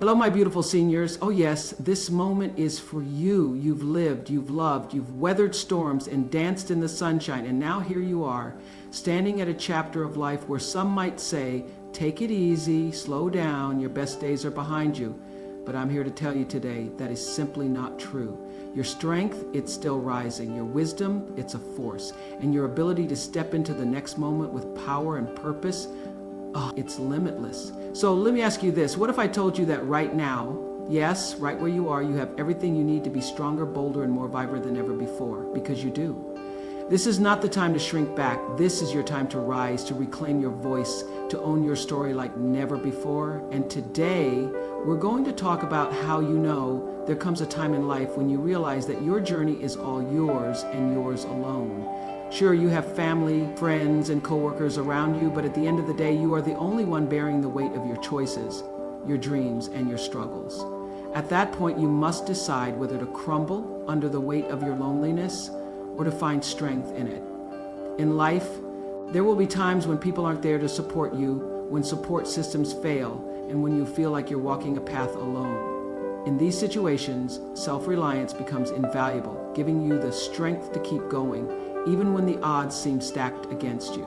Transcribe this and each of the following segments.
Hello, my beautiful seniors. Oh yes, this moment is for you. You've lived, you've loved, you've weathered storms and danced in the sunshine, and now here you are, standing at a chapter of life where some might say, take it easy, slow down, your best days are behind you. But I'm here to tell you today that is simply not true. Your strength, it's still rising. Your wisdom, it's a force. And your ability to step into the next moment with power and purpose, oh, it's limitless. So let me ask you this. What if I told you that right now, yes, right where you are, you have everything you need to be stronger, bolder, and more vibrant than ever before? Because you do. This is not the time to shrink back. This is your time to rise, to reclaim your voice, to own your story like never before. And today, we're going to talk about how you know there comes a time in life when you realize that your journey is all yours and yours alone. Sure, you have family, friends, and coworkers around you, but at the end of the day, you are the only one bearing the weight of your choices, your dreams, and your struggles. At that point, you must decide whether to crumble under the weight of your loneliness or to find strength in it. In life, there will be times when people aren't there to support you, when support systems fail, and when you feel like you're walking a path alone. In these situations, self-reliance becomes invaluable, giving you the strength to keep going, even when the odds seem stacked against you.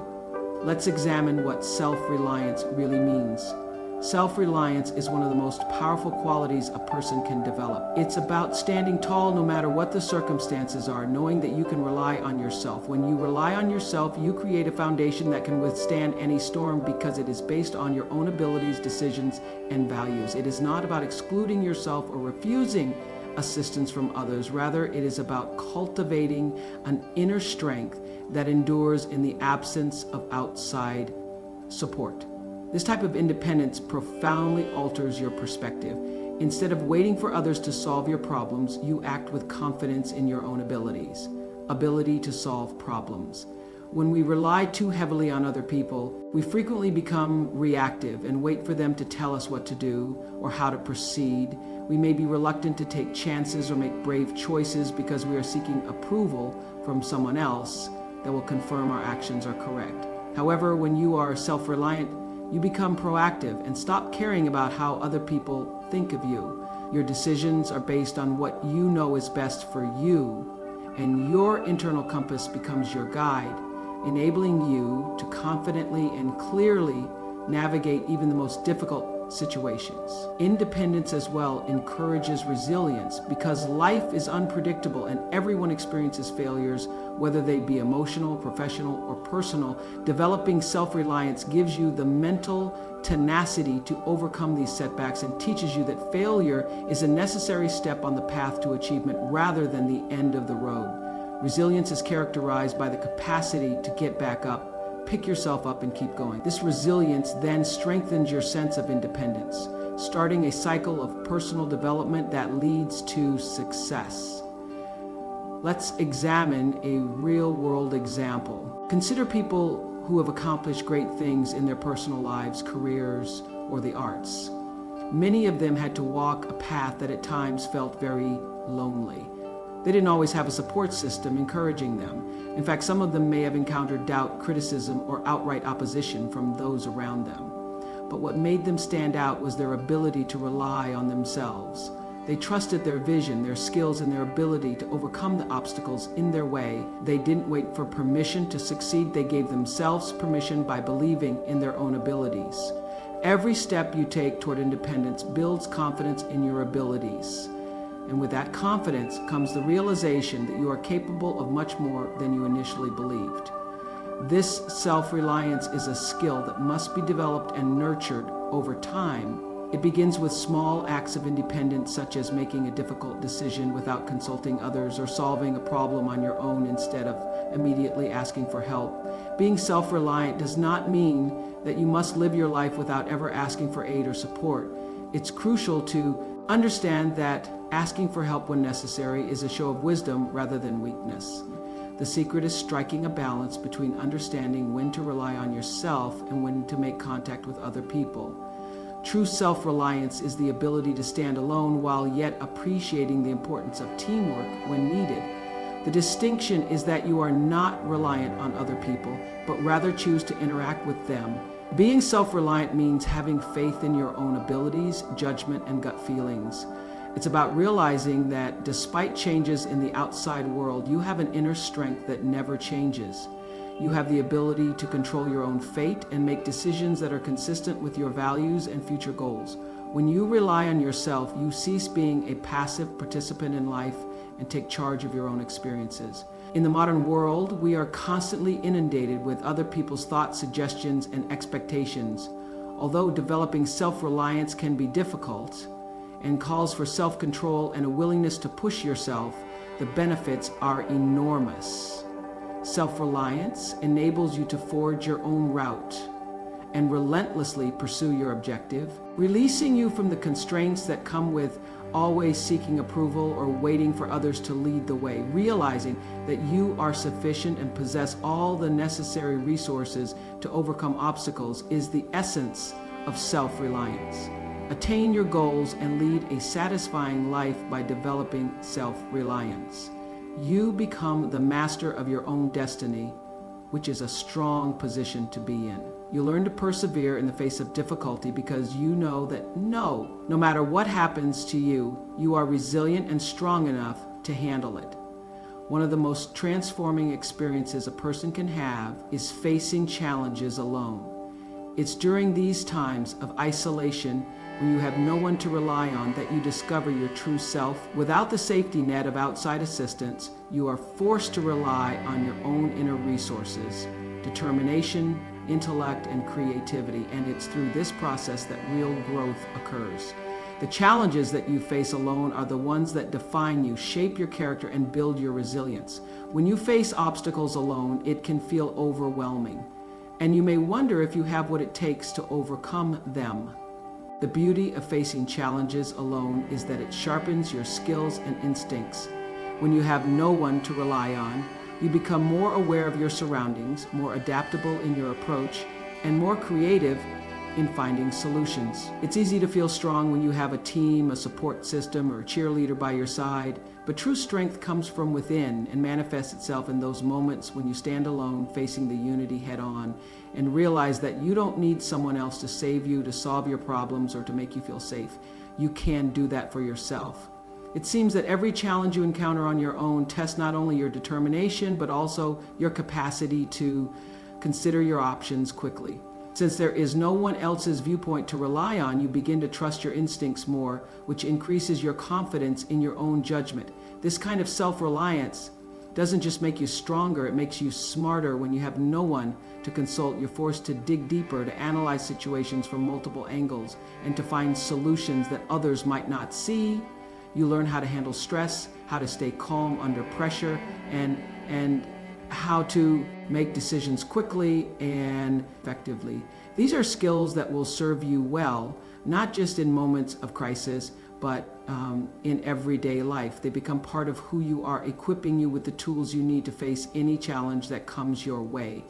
Let's examine what self-reliance really means. Self-reliance is one of the most powerful qualities a person can develop. It's about standing tall no matter what the circumstances are, knowing that you can rely on yourself. When you rely on yourself, you create a foundation that can withstand any storm because it is based on your own abilities, decisions, and values. It is not about excluding yourself or refusing assistance from others. Rather, it is about cultivating an inner strength that endures in the absence of outside support. This type of independence profoundly alters your perspective. Instead of waiting for others to solve your problems, you act with confidence in your own ability to solve problems. When we rely too heavily on other people, we frequently become reactive and wait for them to tell us what to do or how to proceed. We may be reluctant to take chances or make brave choices because we are seeking approval from someone else that will confirm our actions are correct. However, when you are self-reliant, you become proactive and stop caring about how other people think of you. Your decisions are based on what you know is best for you, and your internal compass becomes your guide, enabling you to confidently and clearly navigate even the most difficult situations. Independence as well encourages resilience because life is unpredictable and everyone experiences failures, whether they be emotional, professional, or personal. Developing self-reliance gives you the mental tenacity to overcome these setbacks and teaches you that failure is a necessary step on the path to achievement rather than the end of the road. Resilience is characterized by the capacity to get back up, pick yourself up, and keep going. This resilience then strengthens your sense of independence, starting a cycle of personal development that leads to success. Let's examine a real-world example. Consider people who have accomplished great things in their personal lives, careers, or the arts. Many of them had to walk a path that at times felt very lonely. They didn't always have a support system encouraging them. In fact, some of them may have encountered doubt, criticism, or outright opposition from those around them. But what made them stand out was their ability to rely on themselves. They trusted their vision, their skills, and their ability to overcome the obstacles in their way. They didn't wait for permission to succeed. They gave themselves permission by believing in their own abilities. Every step you take toward independence builds confidence in your abilities. And with that confidence comes the realization that you are capable of much more than you initially believed. This self-reliance is a skill that must be developed and nurtured over time. It begins with small acts of independence, such as making a difficult decision without consulting others or solving a problem on your own instead of immediately asking for help. Being self-reliant does not mean that you must live your life without ever asking for aid or support. It's crucial to understand that asking for help when necessary is a show of wisdom rather than weakness. The secret is striking a balance between understanding when to rely on yourself and when to make contact with other people. True self-reliance is the ability to stand alone while yet appreciating the importance of teamwork when needed. The distinction is that you are not reliant on other people, but rather choose to interact with them Being self-reliant means having faith in your own abilities, judgment, and gut feelings. It's about realizing that despite changes in the outside world, you have an inner strength that never changes. You have the ability to control your own fate and make decisions that are consistent with your values and future goals. When you rely on yourself, you cease being a passive participant in life and take charge of your own experiences. In the modern world, we are constantly inundated with other people's thoughts, suggestions, and expectations. Although developing self-reliance can be difficult and calls for self-control and a willingness to push yourself, the benefits are enormous. Self-reliance enables you to forge your own route and relentlessly pursue your objective, releasing you from the constraints that come with always seeking approval or waiting for others to lead the way. Realizing that you are sufficient and possess all the necessary resources to overcome obstacles is the essence of self-reliance. Attain your goals and lead a satisfying life by developing self-reliance. You become the master of your own destiny, which is a strong position to be in. You learn to persevere in the face of difficulty because you know that no matter what happens to you, you are resilient and strong enough to handle it. One of the most transforming experiences a person can have is facing challenges alone. It's during these times of isolation, when you have no one to rely on, that you discover your true self. Without the safety net of outside assistance, you are forced to rely on your own inner resources, determination, intellect, and creativity, and it's through this process that real growth occurs. The challenges that you face alone are the ones that define you, shape your character, and build your resilience. When you face obstacles alone, it can feel overwhelming, and you may wonder if you have what it takes to overcome them. The beauty of facing challenges alone is that it sharpens your skills and instincts. When you have no one to rely on, you become more aware of your surroundings, more adaptable in your approach, and more creative in finding solutions. It's easy to feel strong when you have a team, a support system, or a cheerleader by your side, but true strength comes from within and manifests itself in those moments when you stand alone, facing the unity head-on, and realize that you don't need someone else to save you, to solve your problems, or to make you feel safe. You can do that for yourself. It seems that every challenge you encounter on your own tests not only your determination, but also your capacity to consider your options quickly. Since there is no one else's viewpoint to rely on, you begin to trust your instincts more, which increases your confidence in your own judgment. This kind of self-reliance doesn't just make you stronger, it makes you smarter. When you have no one to consult, you're forced to dig deeper, to analyze situations from multiple angles, and to find solutions that others might not see. You learn how to handle stress, how to stay calm under pressure, and how to make decisions quickly and effectively. These are skills that will serve you well, not just in moments of crisis, but in everyday life. They become part of who you are, equipping you with the tools you need to face any challenge that comes your way.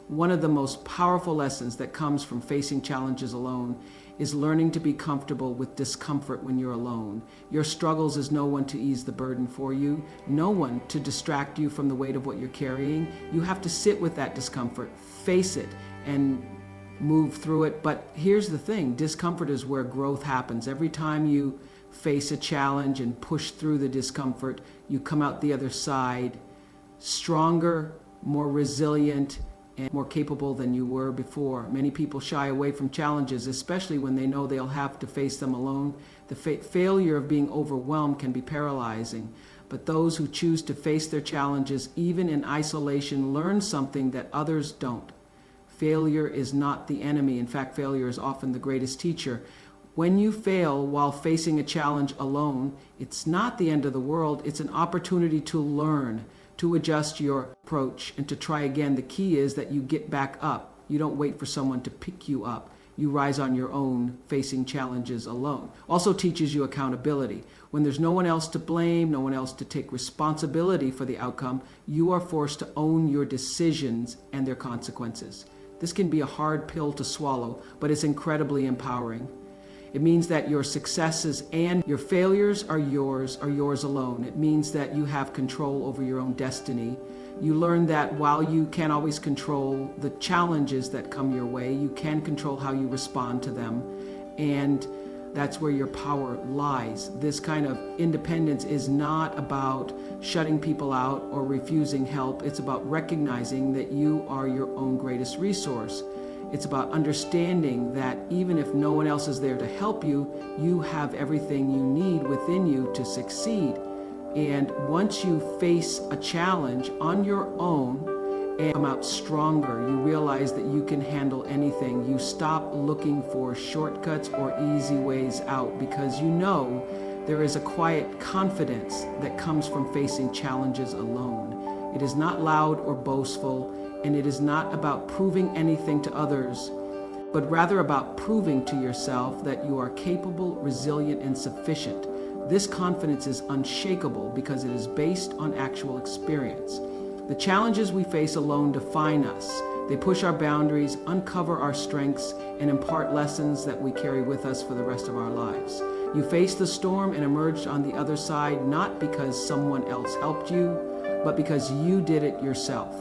One of the most powerful lessons that comes from facing challenges alone is learning to be comfortable with discomfort when you're alone. Your struggles is no one to ease the burden for you, no one to distract you from the weight of what you're carrying. You have to sit with that discomfort, face it, and move through it. But here's the thing, discomfort is where growth happens. Every time you face a challenge and push through the discomfort, you come out the other side stronger, more resilient, and more capable than you were before. Many people shy away from challenges, especially when they know they'll have to face them alone. The failure of being overwhelmed can be paralyzing, but those who choose to face their challenges, even in isolation, learn something that others don't. Failure is not the enemy. In fact, failure is often the greatest teacher. When you fail while facing a challenge alone, it's not the end of the world. It's an opportunity to learn, to adjust your approach, and to try again. The key is that you get back up. You don't wait for someone to pick you up. You rise on your own, facing challenges alone. Also teaches you accountability. When there's no one else to blame, no one else to take responsibility for the outcome, you are forced to own your decisions and their consequences. This can be a hard pill to swallow, but it's incredibly empowering. It means that your successes and your failures are yours alone. It means that you have control over your own destiny, You learn that while you can't always control the challenges that come your way, you can control how you respond to them. And that's where your power lies. This kind of independence is not about shutting people out or refusing help. It's about recognizing that you are your own greatest resource. It's about understanding that even if no one else is there to help you, you have everything you need within you to succeed. And once you face a challenge on your own and come out stronger, you realize that you can handle anything. You stop looking for shortcuts or easy ways out because you know there is a quiet confidence that comes from facing challenges alone. It is not loud or boastful, and it is not about proving anything to others, but rather about proving to yourself that you are capable, resilient, and sufficient. This confidence is unshakable because it is based on actual experience. The challenges we face alone define us. They push our boundaries, uncover our strengths, and impart lessons that we carry with us for the rest of our lives. You faced the storm and emerged on the other side, not because someone else helped you, but because you did it yourself.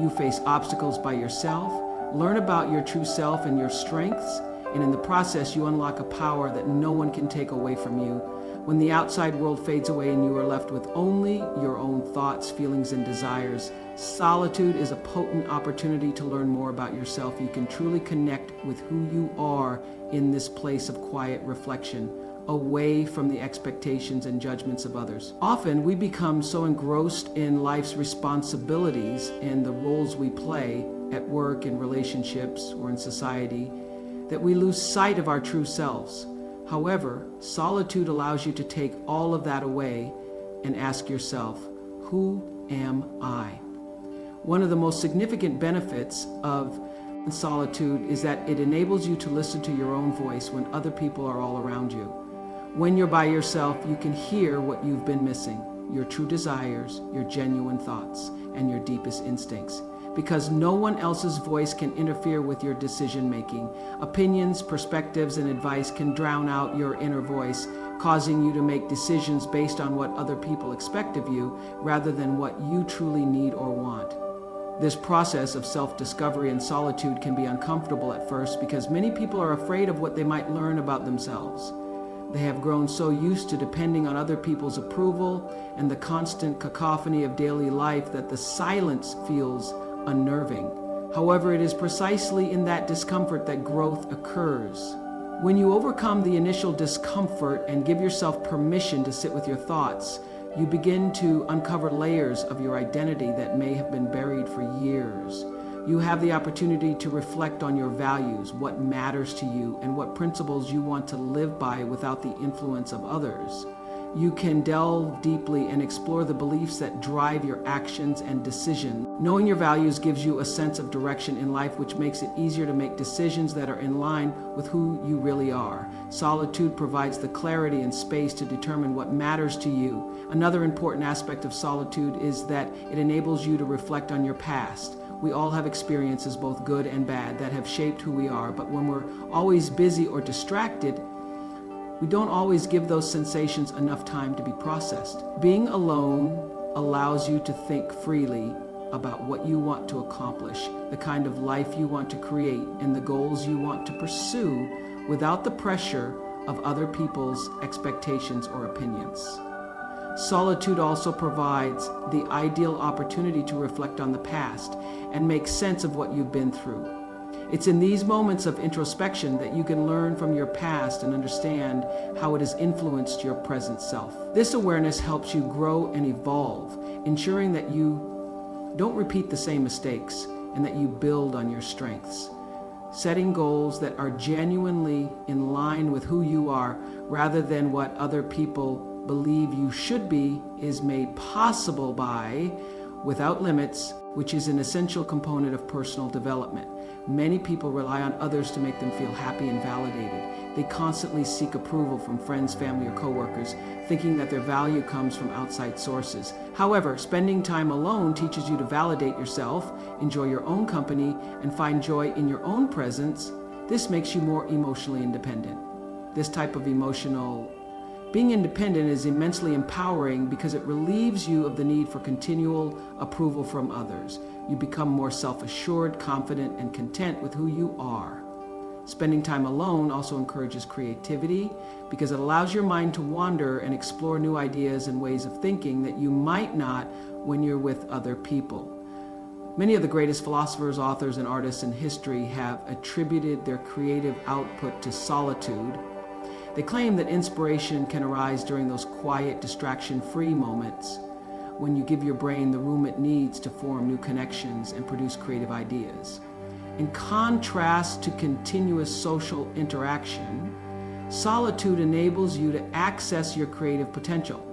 You face obstacles by yourself, learn about your true self and your strengths, and in the process you unlock a power that no one can take away from you. When the outside world fades away and you are left with only your own thoughts, feelings, and desires, solitude is a potent opportunity to learn more about yourself. You can truly connect with who you are in this place of quiet reflection, away from the expectations and judgments of others. Often we become so engrossed in life's responsibilities and the roles we play at work, in relationships, or in society that we lose sight of our true selves. However, solitude allows you to take all of that away and ask yourself, who am I? One of the most significant benefits of solitude is that it enables you to listen to your own voice when other people are all around you. When you're by yourself, you can hear what you've been missing, your true desires, your genuine thoughts, and your deepest instincts. Because no one else's voice can interfere with your decision-making. Opinions, perspectives, and advice can drown out your inner voice, causing you to make decisions based on what other people expect of you, rather than what you truly need or want. This process of self-discovery and solitude can be uncomfortable at first because many people are afraid of what they might learn about themselves. They have grown so used to depending on other people's approval and the constant cacophony of daily life that the silence feels unnerving. However, it is precisely in that discomfort that growth occurs. When you overcome the initial discomfort and give yourself permission to sit with your thoughts, you begin to uncover layers of your identity that may have been buried for years. You have the opportunity to reflect on your values, what matters to you, and what principles you want to live by without the influence of others. You can delve deeply and explore the beliefs that drive your actions and decisions. Knowing your values gives you a sense of direction in life, which makes it easier to make decisions that are in line with who you really are. Solitude provides the clarity and space to determine what matters to you. Another important aspect of solitude is that it enables you to reflect on your past. We all have experiences, both good and bad, that have shaped who we are, but when we're always busy or distracted, we don't always give those sensations enough time to be processed. Being alone allows you to think freely about what you want to accomplish, the kind of life you want to create, and the goals you want to pursue without the pressure of other people's expectations or opinions. Solitude also provides the ideal opportunity to reflect on the past and make sense of what you've been through. It's in these moments of introspection that you can learn from your past and understand how it has influenced your present self. This awareness helps you grow and evolve, ensuring that you don't repeat the same mistakes and that you build on your strengths. Setting goals that are genuinely in line with who you are rather than what other people believe you should be is made possible by Without Limits, which is an essential component of personal development. Many people rely on others to make them feel happy and validated. They constantly seek approval from friends, family, or coworkers, thinking that their value comes from outside sources. However, spending time alone teaches you to validate yourself, enjoy your own company, and find joy in your own presence. This makes you more emotionally independent. This type of emotional Being independent is immensely empowering because it relieves you of the need for continual approval from others. You become more self-assured, confident, and content with who you are. Spending time alone also encourages creativity because it allows your mind to wander and explore new ideas and ways of thinking that you might not when you're with other people. Many of the greatest philosophers, authors, and artists in history have attributed their creative output to solitude. They claim that inspiration can arise during those quiet, distraction-free moments when you give your brain the room it needs to form new connections and produce creative ideas. In contrast to continuous social interaction, solitude enables you to access your creative potential.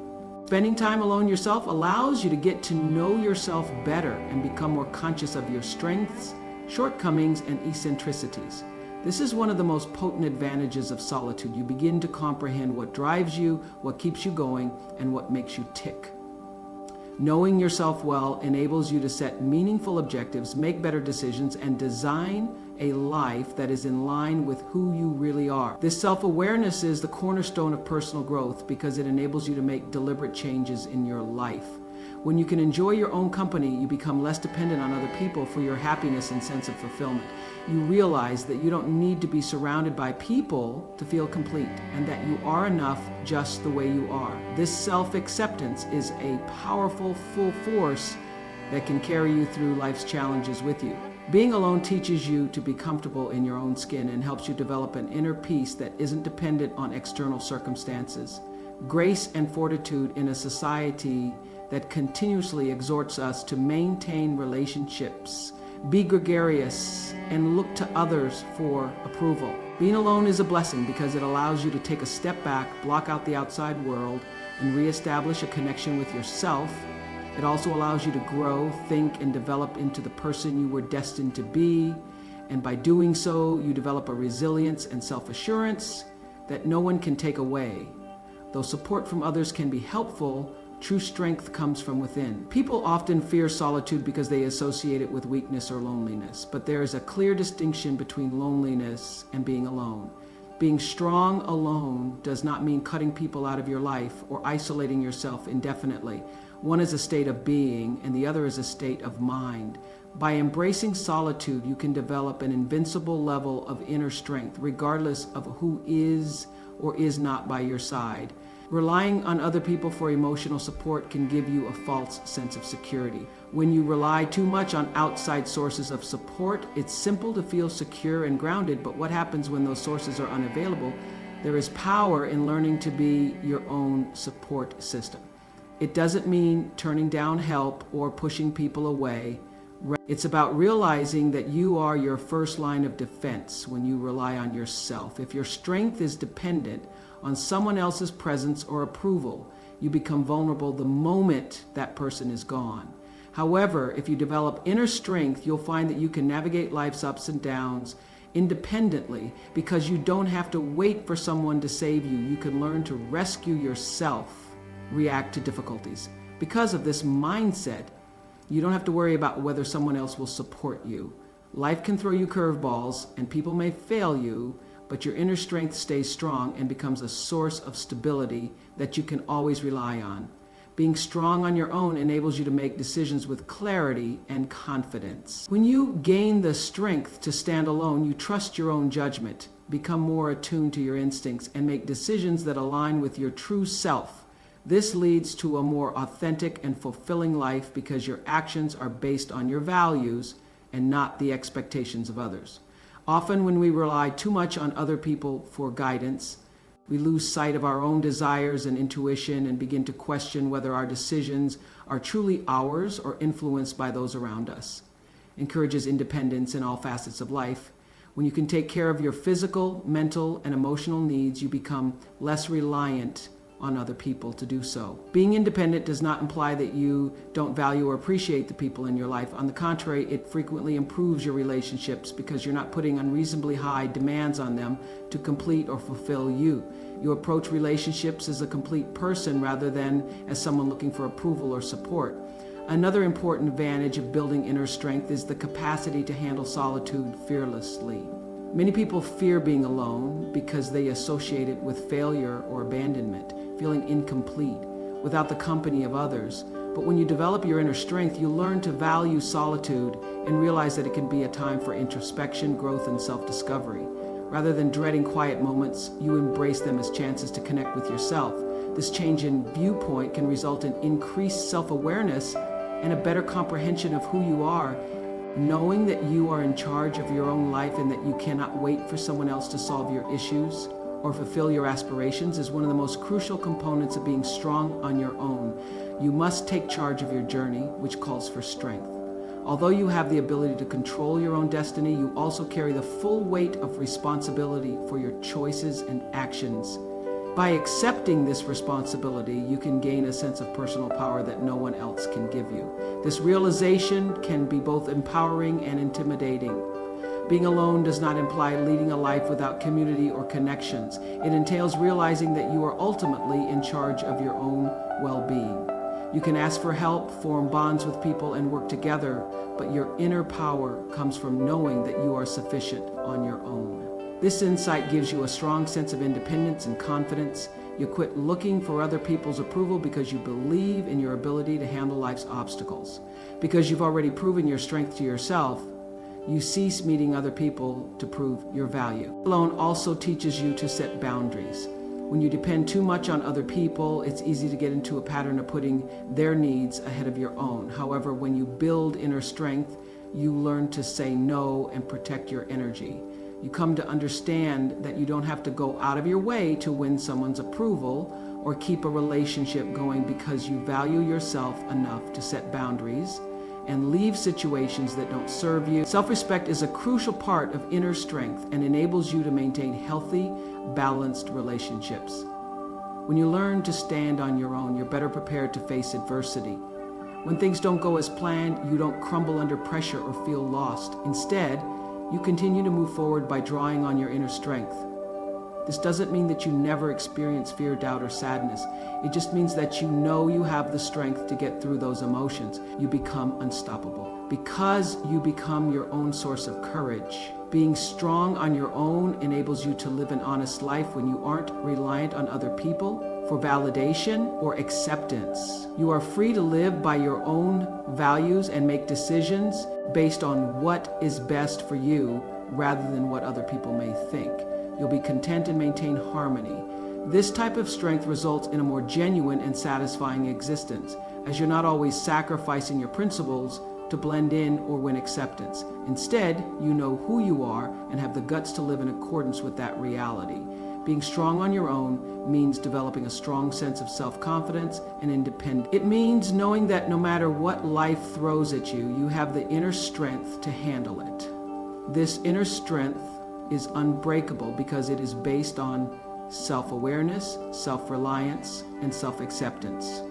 Spending time alone yourself allows you to get to know yourself better and become more conscious of your strengths, shortcomings, and eccentricities. This is one of the most potent advantages of solitude. You begin to comprehend what drives you, what keeps you going, and what makes you tick. Knowing yourself well enables you to set meaningful objectives, make better decisions, and design a life that is in line with who you really are. This self-awareness is the cornerstone of personal growth because it enables you to make deliberate changes in your life. When you can enjoy your own company, you become less dependent on other people for your happiness and sense of fulfillment. You realize that you don't need to be surrounded by people to feel complete and that you are enough just the way you are. This self-acceptance is a powerful, full force that can carry you through life's challenges with you. Being alone teaches you to be comfortable in your own skin and helps you develop an inner peace that isn't dependent on external circumstances. Grace and fortitude in a society that continuously exhorts us to maintain relationships, be gregarious, and look to others for approval. Being alone is a blessing because it allows you to take a step back, block out the outside world, and reestablish a connection with yourself. It also allows you to grow, think, and develop into the person you were destined to be. And by doing so, you develop a resilience and self-assurance that no one can take away. Though support from others can be helpful, true strength comes from within. People often fear solitude because they associate it with weakness or loneliness, but there is a clear distinction between loneliness and being alone. Being strong alone does not mean cutting people out of your life or isolating yourself indefinitely. One is a state of being, and the other is a state of mind. By embracing solitude, you can develop an invincible level of inner strength, regardless of who is or is not by your side. Relying on other people for emotional support can give you a false sense of security. When you rely too much on outside sources of support, it's simple to feel secure and grounded, but what happens when those sources are unavailable? There is power in learning to be your own support system. It doesn't mean turning down help or pushing people away. It's about realizing that you are your first line of defense when you rely on yourself. If your strength is dependent on someone else's presence or approval, you become vulnerable the moment that person is gone. However, if you develop inner strength, you'll find that you can navigate life's ups and downs independently because you don't have to wait for someone to save you. You can learn to rescue yourself, react to difficulties. Because of this mindset, you don't have to worry about whether someone else will support you. Life can throw you curveballs and people may fail you, but your inner strength stays strong and becomes a source of stability that you can always rely on. Being strong on your own enables you to make decisions with clarity and confidence. When you gain the strength to stand alone, you trust your own judgment, become more attuned to your instincts, and make decisions that align with your true self. This leads to a more authentic and fulfilling life because your actions are based on your values and not the expectations of others. Often when we rely too much on other people for guidance, we lose sight of our own desires and intuition and begin to question whether our decisions are truly ours or influenced by those around us. Encourages independence in all facets of life. When you can take care of your physical, mental, and emotional needs, you become less reliant on other people to do so. Being independent does not imply that you don't value or appreciate the people in your life. On the contrary, it frequently improves your relationships because you're not putting unreasonably high demands on them to complete or fulfill you. You approach relationships as a complete person rather than as someone looking for approval or support. Another important advantage of building inner strength is the capacity to handle solitude fearlessly. Many people fear being alone because they associate it with failure or abandonment. feeling incomplete, without the company of others. But when you develop your inner strength, you learn to value solitude and realize that it can be a time for introspection, growth, and self-discovery. Rather than dreading quiet moments, you embrace them as chances to connect with yourself. This change in viewpoint can result in increased self-awareness and a better comprehension of who you are. Knowing that you are in charge of your own life and that you cannot wait for someone else to solve your issues or fulfill your aspirations is one of the most crucial components of being strong on your own. You must take charge of your journey, which calls for strength. Although you have the ability to control your own destiny, you also carry the full weight of responsibility for your choices and actions. By accepting this responsibility, you can gain a sense of personal power that no one else can give you. This realization can be both empowering and intimidating. Being alone does not imply leading a life without community or connections. It entails realizing that you are ultimately in charge of your own well-being. You can ask for help, form bonds with people, and work together, but your inner power comes from knowing that you are sufficient on your own. This insight gives you a strong sense of independence and confidence. You quit looking for other people's approval because you believe in your ability to handle life's obstacles. Because you've already proven your strength to yourself, you cease needing other people to prove your value. Alone also teaches you to set boundaries. When you depend too much on other people, it's easy to get into a pattern of putting their needs ahead of your own. However, when you build inner strength, you learn to say no and protect your energy. You come to understand that you don't have to go out of your way to win someone's approval or keep a relationship going because you value yourself enough to set boundaries and leave situations that don't serve you. Self-respect is a crucial part of inner strength and enables you to maintain healthy, balanced relationships. When you learn to stand on your own, you're better prepared to face adversity. When things don't go as planned, you don't crumble under pressure or feel lost. Instead, you continue to move forward by drawing on your inner strength. This doesn't mean that you never experience fear, doubt, or sadness. It just means that you know you have the strength to get through those emotions. You become unstoppable. Because you become your own source of courage. Being strong on your own enables you to live an honest life when you aren't reliant on other people for validation or acceptance. You are free to live by your own values and make decisions based on what is best for you rather than what other people may think. You'll be content and maintain harmony. This type of strength results in a more genuine and satisfying existence, as you're not always sacrificing your principles to blend in or win acceptance. Instead, you know who you are and have the guts to live in accordance with that reality. Being strong on your own means developing a strong sense of self-confidence and independence. It means knowing that no matter what life throws at you, you have the inner strength to handle it. This inner strength is unbreakable because it is based on self-awareness, self-reliance, and self-acceptance.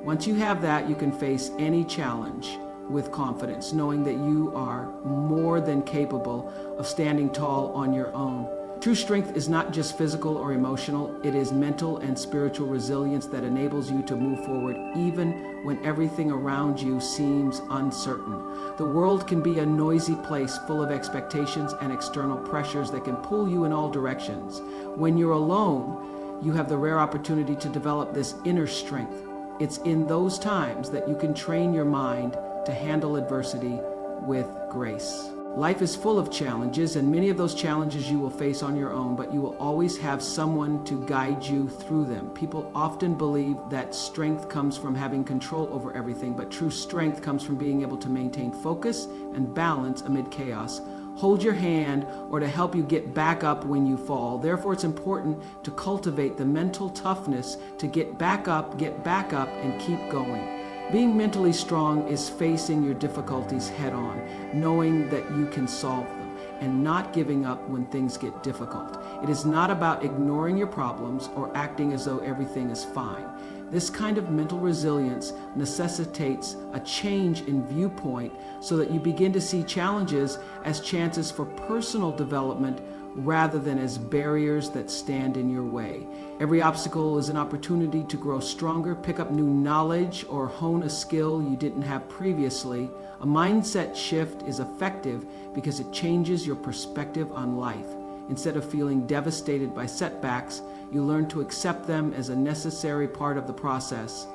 Once you have that, you can face any challenge with confidence, knowing that you are more than capable of standing tall on your own. True strength is not just physical or emotional, it is mental and spiritual resilience that enables you to move forward even when everything around you seems uncertain. The world can be a noisy place full of expectations and external pressures that can pull you in all directions. When you're alone, you have the rare opportunity to develop this inner strength. It's in those times that you can train your mind to handle adversity with grace. Life is full of challenges, and many of those challenges you will face on your own, but you will always have someone to guide you through them. People often believe that strength comes from having control over everything, but true strength comes from being able to maintain focus and balance amid chaos, hold your hand, or to help you get back up when you fall. Therefore, it's important to cultivate the mental toughness to get back up, and keep going. Being mentally strong is facing your difficulties head on, knowing that you can solve them, and not giving up when things get difficult. It is not about ignoring your problems or acting as though everything is fine. This kind of mental resilience necessitates a change in viewpoint so that you begin to see challenges as chances for personal development rather than as barriers that stand in your way. Every obstacle is an opportunity to grow stronger, pick up new knowledge, or hone a skill you didn't have previously. A mindset shift is effective because it changes your perspective on life. Instead of feeling devastated by setbacks, You learn to accept them as a necessary part of the process.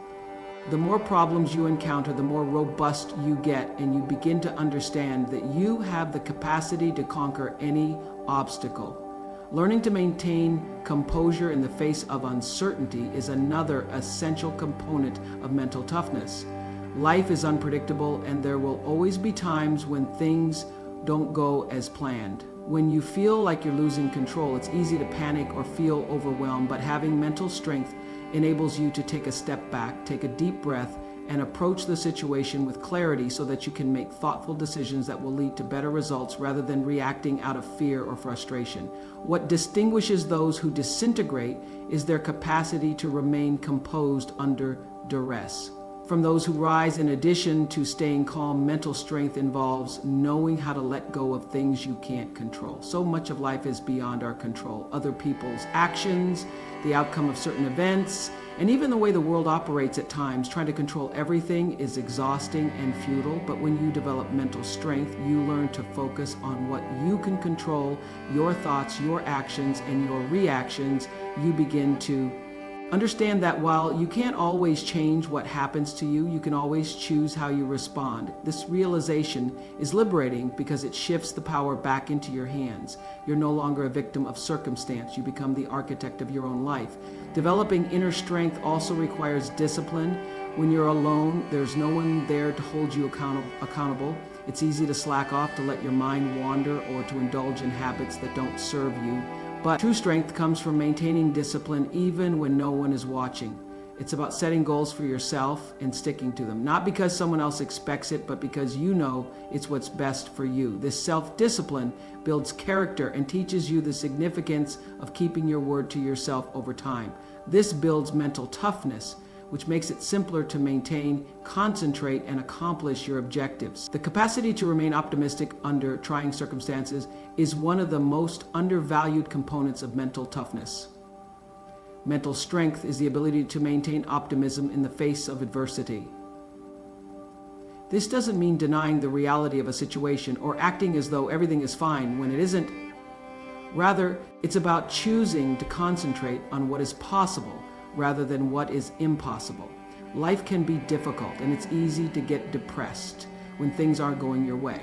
The more problems you encounter, the more robust you get, and you begin to understand that you have the capacity to conquer any obstacle. Learning to maintain composure in the face of uncertainty is another essential component of mental toughness. Life is unpredictable, and there will always be times when things don't go as planned. When you feel like you're losing control, it's easy to panic or feel overwhelmed, but having mental strength enables you to take a step back, take a deep breath, and approach the situation with clarity so that you can make thoughtful decisions that will lead to better results rather than reacting out of fear or frustration. What distinguishes those who disintegrate is their capacity to remain composed under duress. From those who rise, in addition to staying calm, mental strength involves knowing how to let go of things you can't control. So much of life is beyond our control. Other people's actions, the outcome of certain events, and even the way the world operates at times. Trying to control everything is exhausting and futile, but when you develop mental strength, you learn to focus on what you can control, your thoughts, your actions, and your reactions. You begin to understand that while you can't always change what happens to you, you can always choose how you respond. This realization is liberating because it shifts the power back into your hands. You're no longer a victim of circumstance. You become the architect of your own life. Developing inner strength also requires discipline. When you're alone, there's no one there to hold you accountable. It's easy to slack off, to let your mind wander, or to indulge in habits that don't serve you. But true strength comes from maintaining discipline even when no one is watching. It's about setting goals for yourself and sticking to them, not because someone else expects it, but because you know it's what's best for you. This self-discipline builds character and teaches you the significance of keeping your word to yourself over time. This builds mental toughness, which makes it simpler to maintain, concentrate, and accomplish your objectives. The capacity to remain optimistic under trying circumstances is one of the most undervalued components of mental toughness. Mental strength is the ability to maintain optimism in the face of adversity. This doesn't mean denying the reality of a situation or acting as though everything is fine when it isn't. Rather, it's about choosing to concentrate on what is possible rather than what is impossible. Life can be difficult, and it's easy to get depressed when things aren't going your way.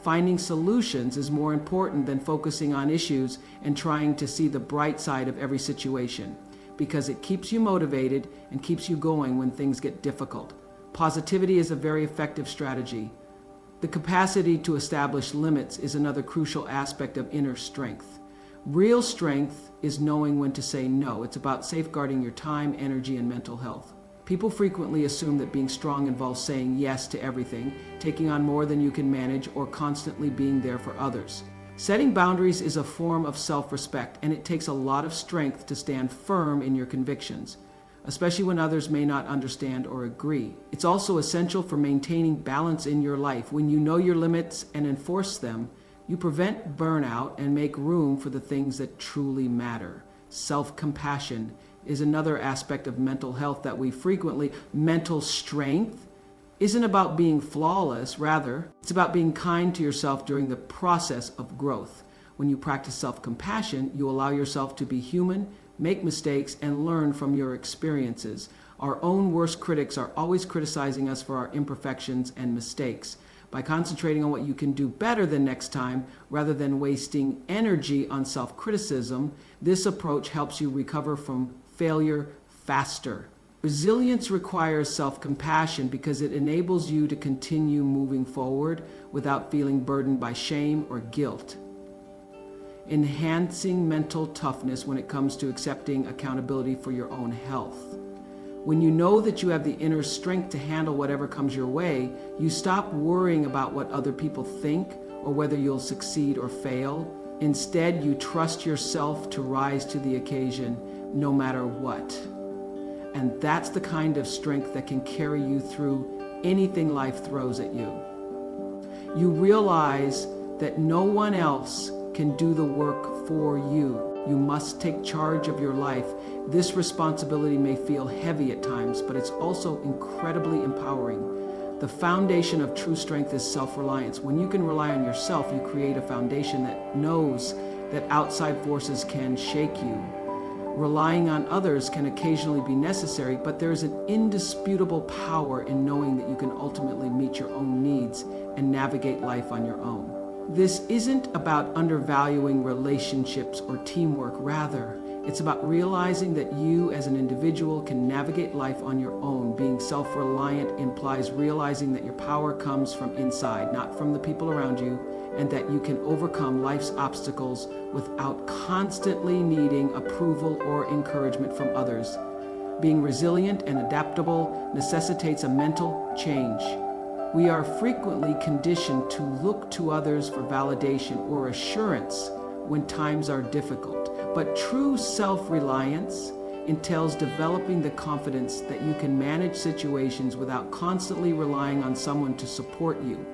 Finding solutions is more important than focusing on issues and trying to see the bright side of every situation, because it keeps you motivated and keeps you going when things get difficult. Positivity is a very effective strategy. The capacity to establish limits is another crucial aspect of inner strength. Real strength is knowing when to say no. It's about safeguarding your time, energy, and mental health. People frequently assume that being strong involves saying yes to everything, taking on more than you can manage, or constantly being there for others. Setting boundaries is a form of self-respect, and it takes a lot of strength to stand firm in your convictions, especially when others may not understand or agree. It's also essential for maintaining balance in your life. When you know your limits and enforce them, you prevent burnout and make room for the things that truly matter. Self-compassion is another aspect of mental health that we frequently. Mental strength isn't about being flawless. Rather, it's about being kind to yourself during the process of growth. When you practice self-compassion, you allow yourself to be human, make mistakes, and learn from your experiences. Our own worst critics are always criticizing us for our imperfections and mistakes. By concentrating on what you can do better than next time, rather than wasting energy on self-criticism, this approach helps you recover from failure faster. Resilience requires self-compassion because it enables you to continue moving forward without feeling burdened by shame or guilt. Enhancing mental toughness when it comes to accepting accountability for your own health. When you know that you have the inner strength to handle whatever comes your way, you stop worrying about what other people think or whether you'll succeed or fail. Instead, you trust yourself to rise to the occasion no matter what. And that's the kind of strength that can carry you through anything life throws at you. You realize that no one else can do the work for you. You must take charge of your life. This responsibility may feel heavy at times, but it's also incredibly empowering. The foundation of true strength is self-reliance. When you can rely on yourself, you create a foundation that knows that outside forces can shake you. Relying on others can occasionally be necessary, but there is an indisputable power in knowing that you can ultimately meet your own needs and navigate life on your own. This isn't about undervaluing relationships or teamwork. Rather, it's about realizing that you as an individual can navigate life on your own. Being self-reliant implies realizing that your power comes from inside, not from the people around you, and that you can overcome life's obstacles without constantly needing approval or encouragement from others. Being resilient and adaptable necessitates a mental change. We are frequently conditioned to look to others for validation or assurance when times are difficult. But true self-reliance entails developing the confidence that you can manage situations without constantly relying on someone to support you.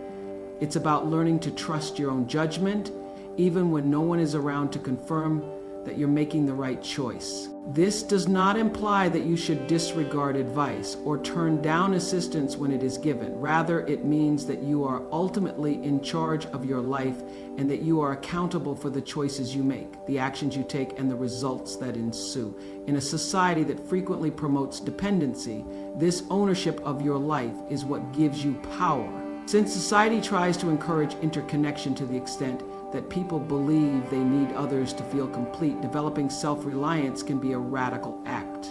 It's about learning to trust your own judgment, even when no one is around to confirm that you're making the right choice. This does not imply that you should disregard advice or turn down assistance when it is given. Rather, it means that you are ultimately in charge of your life and that you are accountable for the choices you make, the actions you take, and the results that ensue. In a society that frequently promotes dependency, this ownership of your life is what gives you power. Since society tries to encourage interconnection to the extent that people believe they need others to feel complete, developing self-reliance can be a radical act.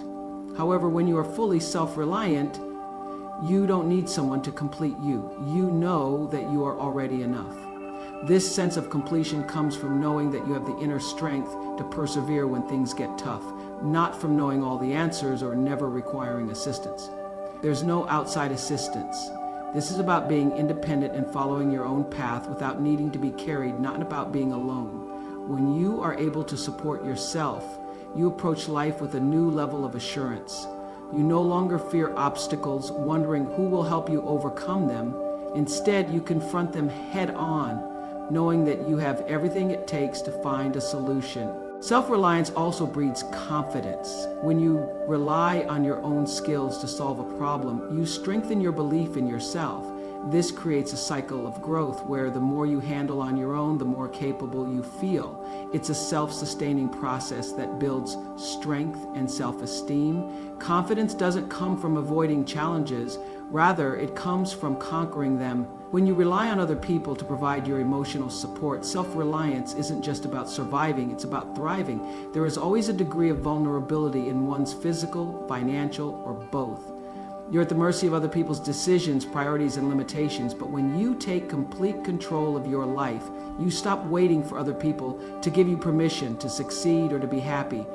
However, when you are fully self-reliant, you don't need someone to complete you. You know that you are already enough. This sense of completion comes from knowing that you have the inner strength to persevere when things get tough, not from knowing all the answers or never requiring assistance. There's no outside assistance. This is about being independent and following your own path without needing to be carried, not about being alone. When you are able to support yourself, you approach life with a new level of assurance. You no longer fear obstacles, wondering who will help you overcome them. Instead, you confront them head on, knowing that you have everything it takes to find a solution. Self-reliance also breeds confidence. When you rely on your own skills to solve a problem, you strengthen your belief in yourself. This creates a cycle of growth where the more you handle on your own, the more capable you feel. It's a self-sustaining process that builds strength and self-esteem. Confidence doesn't come from avoiding challenges. Rather, it comes from conquering them. When you rely on other people to provide your emotional support, self-reliance isn't just about surviving, it's about thriving. There is always a degree of vulnerability in one's physical, financial, or both. You're at the mercy of other people's decisions, priorities, and limitations, but when you take complete control of your life, you stop waiting for other people to give you permission to succeed or to be happy.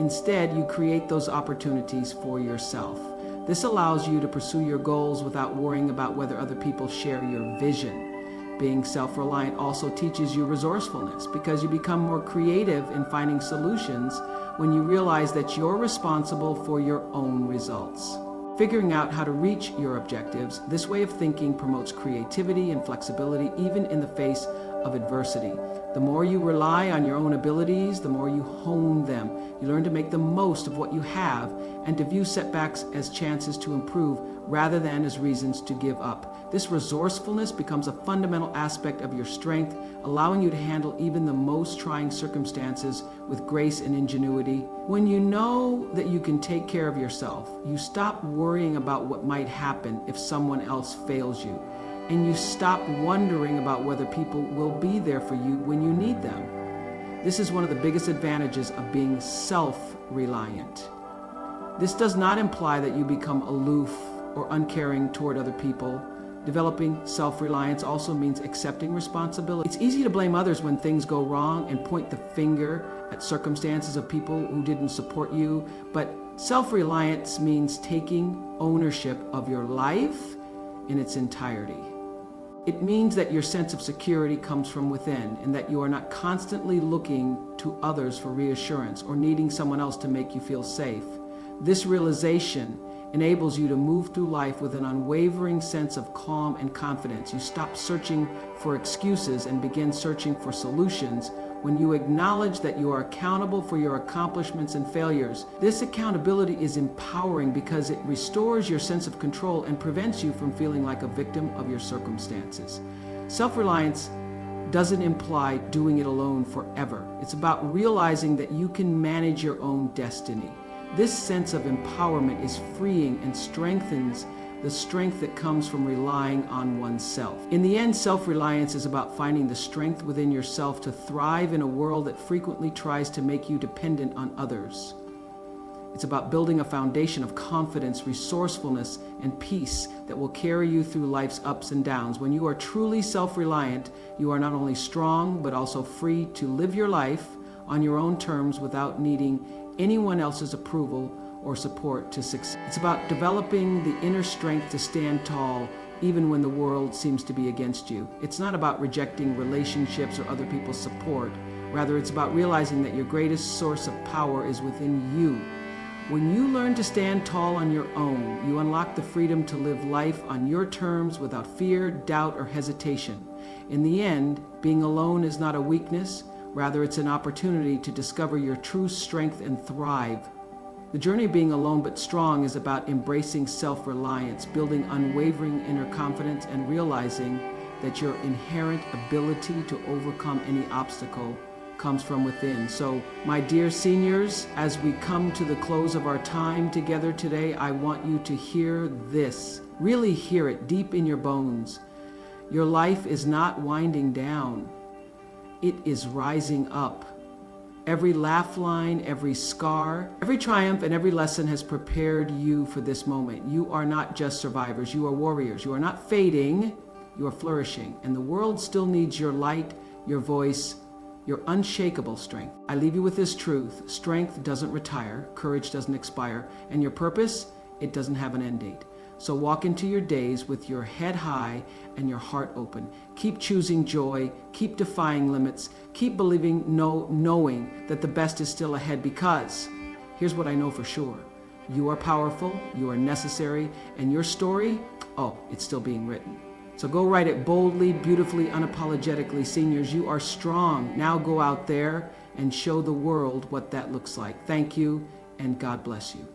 Instead, you create those opportunities for yourself. This allows you to pursue your goals without worrying about whether other people share your vision. Being self-reliant also teaches you resourcefulness because you become more creative in finding solutions when you realize that you're responsible for your own results. Figuring out how to reach your objectives, this way of thinking promotes creativity and flexibility even in the face of adversity. The more you rely on your own abilities, the more you hone them. You learn to make the most of what you have and to view setbacks as chances to improve rather than as reasons to give up. This resourcefulness becomes a fundamental aspect of your strength, allowing you to handle even the most trying circumstances with grace and ingenuity. When you know that you can take care of yourself, you stop worrying about what might happen if someone else fails you. And you stop wondering about whether people will be there for you when you need them. This is one of the biggest advantages of being self-reliant. This does not imply that you become aloof or uncaring toward other people. Developing self-reliance also means accepting responsibility. It's easy to blame others when things go wrong and point the finger at circumstances of people who didn't support you, but self-reliance means taking ownership of your life in its entirety. It means that your sense of security comes from within and that you are not constantly looking to others for reassurance or needing someone else to make you feel safe. This realization enables you to move through life with an unwavering sense of calm and confidence. You stop searching for excuses and begin searching for solutions when you acknowledge that you are accountable for your accomplishments and failures. This accountability is empowering because it restores your sense of control and prevents you from feeling like a victim of your circumstances. Self-reliance doesn't imply doing it alone forever. It's about realizing that you can manage your own destiny. This sense of empowerment is freeing and strengthens the strength that comes from relying on oneself. In the end, self-reliance is about finding the strength within yourself to thrive in a world that frequently tries to make you dependent on others. It's about building a foundation of confidence, resourcefulness, and peace that will carry you through life's ups and downs. When you are truly self-reliant, you are not only strong, but also free to live your life on your own terms without needing anyone else's approval or support to succeed. It's about developing the inner strength to stand tall even when the world seems to be against you. It's not about rejecting relationships or other people's support. Rather, it's about realizing that your greatest source of power is within you. When you learn to stand tall on your own, you unlock the freedom to live life on your terms without fear, doubt, or hesitation. In the end, being alone is not a weakness. Rather, it's an opportunity to discover your true strength and thrive. The journey of being alone but strong is about embracing self-reliance, building unwavering inner confidence, and realizing that your inherent ability to overcome any obstacle comes from within. So, my dear seniors, as we come to the close of our time together today, I want you to hear this. Really hear it deep in your bones. Your life is not winding down. It is rising up. Every laugh line, every scar, every triumph, and every lesson has prepared you for this moment. You are not just survivors, you are warriors. You are not fading, you are flourishing. And the world still needs your light, your voice, your unshakable strength. I leave you with this truth. Strength doesn't retire, courage doesn't expire, and your purpose, it doesn't have an end date. So walk into your days with your head high and your heart open. Keep choosing joy, keep defying limits, keep believing, knowing that the best is still ahead, because here's what I know for sure. You are powerful, you are necessary, and your story, it's still being written. So go write it boldly, beautifully, unapologetically. Seniors, you are strong. Now go out there and show the world what that looks like. Thank you, and God bless you.